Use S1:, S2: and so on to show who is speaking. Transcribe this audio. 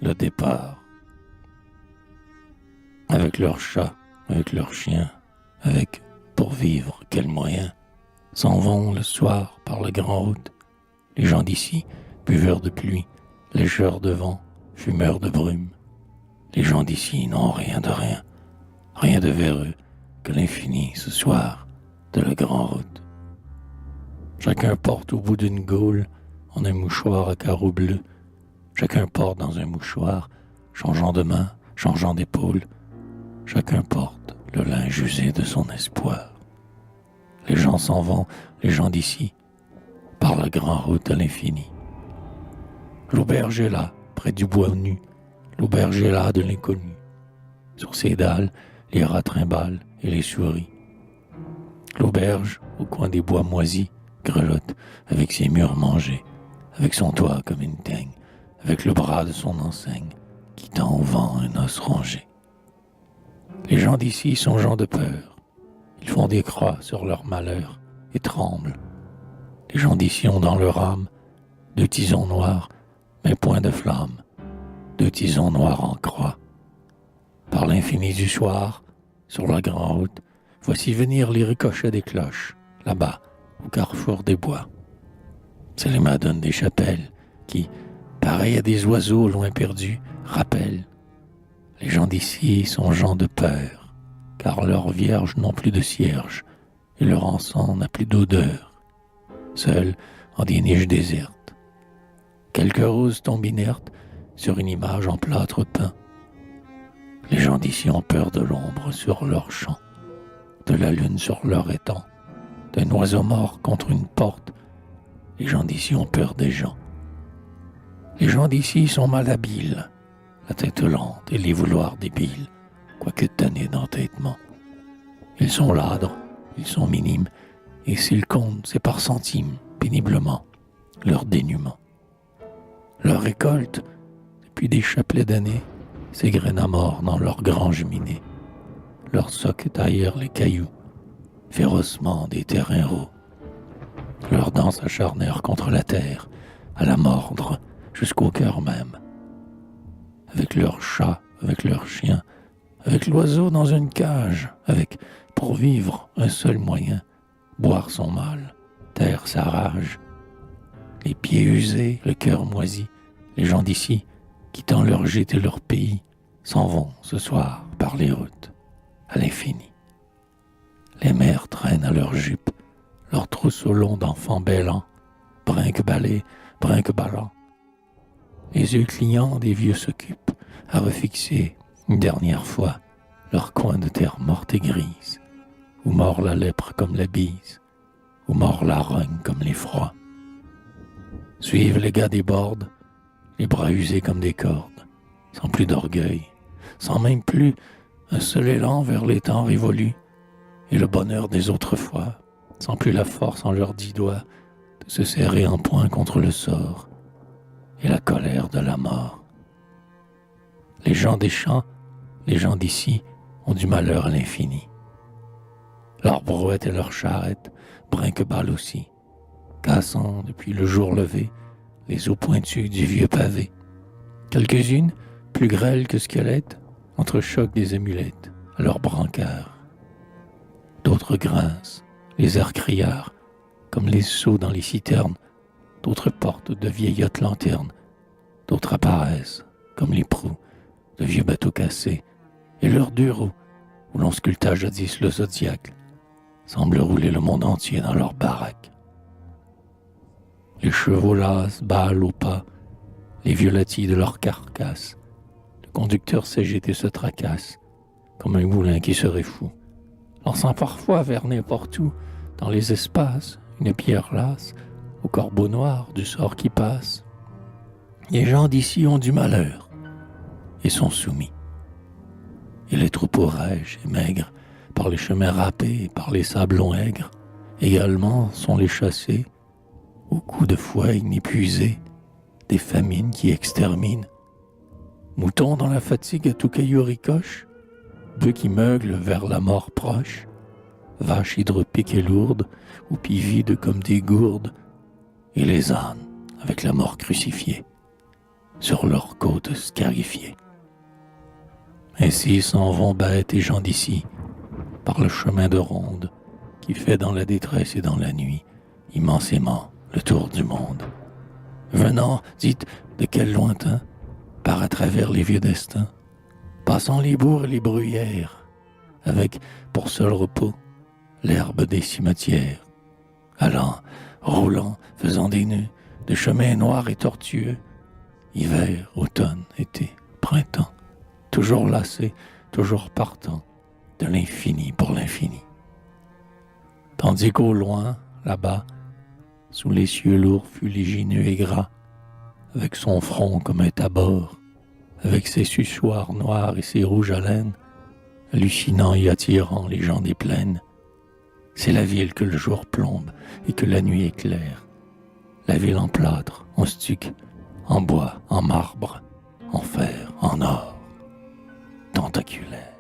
S1: le départ. Avec leurs chats, avec leurs chiens, avec, pour vivre, quels moyens, s'en vont le soir par la grande route, les gens d'ici, buveurs de pluie, lécheurs de vent, fumeurs de brume. Les gens d'ici n'ont rien de rien, rien de véreux que l'infini ce soir de la grande route. Chacun porte au bout d'une gaule, en un mouchoir à carreaux bleus. Chacun porte dans un mouchoir, changeant de main, changeant d'épaule. Chacun porte le linge usé de son espoir. Les gens s'en vont, les gens d'ici, par la grande route à l'infini. L'auberge est là, près du bois nu, l'auberge est là de l'inconnu. Sur ses dalles, les rats trimballent et les souris. L'auberge, au coin des bois moisis, grelotte avec ses murs mangés, avec son toit comme une teigne, avec le bras de son enseigne qui tend au vent un os rongé. Les gens d'ici sont gens de peur. Ils font des croix sur leur malheur et tremblent. Les gens d'ici ont dans leur âme 2 tisons noirs, mais point de flamme, 2 tisons noirs en croix. Par l'infini du soir, sur la grande route, voici venir les ricochets des cloches, là-bas, au carrefour des bois. C'est les madones des chapelles qui, pareils à des oiseaux loin perdus, rappellent. Les gens d'ici sont gens de peur, car leurs vierges n'ont plus de cierges, et leur encens n'a plus d'odeur. Seuls, en des niches désertes, quelques roses tombent inertes sur une image en plâtre peint. Les gens d'ici ont peur de l'ombre sur leur champ, de la lune sur leur étang, d'un oiseau mort contre une porte. Les gens d'ici ont peur des gens. Les gens d'ici sont malhabiles, la tête lente et les vouloirs débiles, quoique tannés d'entêtement. Ils sont ladres, ils sont minimes, et s'ils comptent, c'est par centimes, péniblement, leur dénuement. Leur récolte, depuis des chapelets d'années, s'égrène à mort dans leurs granges minées. Leurs socs taillèrent les cailloux, férocement des terrains raux. Leurs dents s'acharnèrent contre la terre, à la mordre jusqu'au cœur même. Avec leurs chats, avec leurs chiens, avec l'oiseau dans une cage, avec, pour vivre, un seul moyen, boire son mal, taire sa rage. Les pieds usés, le cœur moisi, les gens d'ici, quittant leur gîte et leur pays, s'en vont ce soir par les routes, à l'infini. Les mères traînent à leurs jupes, leurs trousseaux longs d'enfants bêlants, brinque-ballés, brinque-ballants. Les yeux clignants des vieux s'occupent à refixer une dernière fois leur coin de terre morte et grise, où mord la lèpre comme la bise, où mord la rogne comme l'effroi. Suivent les gars des bordes, les bras usés comme des cordes, sans plus d'orgueil, sans même plus un seul élan vers les temps révolus, et le bonheur des autres fois, sans plus la force en leurs 10 doigts de se serrer en poing contre le sort et la colère de la mort. Les gens des champs, les gens d'ici, ont du malheur à l'infini. Leurs brouettes et leurs charrettes brinque-ballent aussi, cassant depuis le jour levé les os pointus du vieux pavé. Quelques-unes, plus grêles que squelettes, entrechoquent des amulettes à leurs brancards. D'autres grincent, les airs criards, comme les seaux dans les citernes. D'autres portent de vieillottes lanternes. D'autres apparaissent, comme les proues de vieux bateaux cassés. Et leurs 2 roues, où l'on sculpta jadis le zodiaque, semblent rouler le monde entier dans leurs baraques. Les chevaux lasses bâlent au pas, les violettis de leur carcasse. Le conducteur s'agite et se tracasse, comme un moulin qui serait fou, lançant parfois vers n'importe où, dans les espaces, une pierre lasse, au corbeau noir du sort qui passe. Les gens d'ici ont du malheur et sont soumis. Et les troupeaux rêches et maigres, par les chemins râpés et par les sablons aigres, également sont les chassés, aux coups de fouet inépuisés, des famines qui exterminent. Moutons dans la fatigue à tout caillou ricoche, bœufs qui meuglent vers la mort proche, vaches hydropiques et lourdes, ou pivides comme des gourdes, et les ânes avec la mort crucifiée. sur leurs côtes scarifiées. Ainsi s'en vont bêtes et gens d'ici, par le chemin de ronde qui fait dans la détresse et dans la nuit immensément le tour du monde. Venant, dites, de quel lointain, par à travers les vieux destins, passant les bourgs et les bruyères, avec pour seul repos l'herbe des cimetières, allant, roulant, faisant des nœuds, de chemins noirs et tortueux, hiver, automne, été, printemps, toujours lassés, toujours partant, de l'infini pour l'infini. Tandis qu'au loin, là-bas, sous les cieux lourds fuligineux et gras, avec son front comme un tabord, avec ses suçoirs noirs et ses rouges haleines, hallucinant et attirant les gens des plaines, c'est la ville que le jour plombe et que la nuit éclaire. La ville en plâtre, en stuc, en bois, en marbre, en fer, en or, tentaculaire.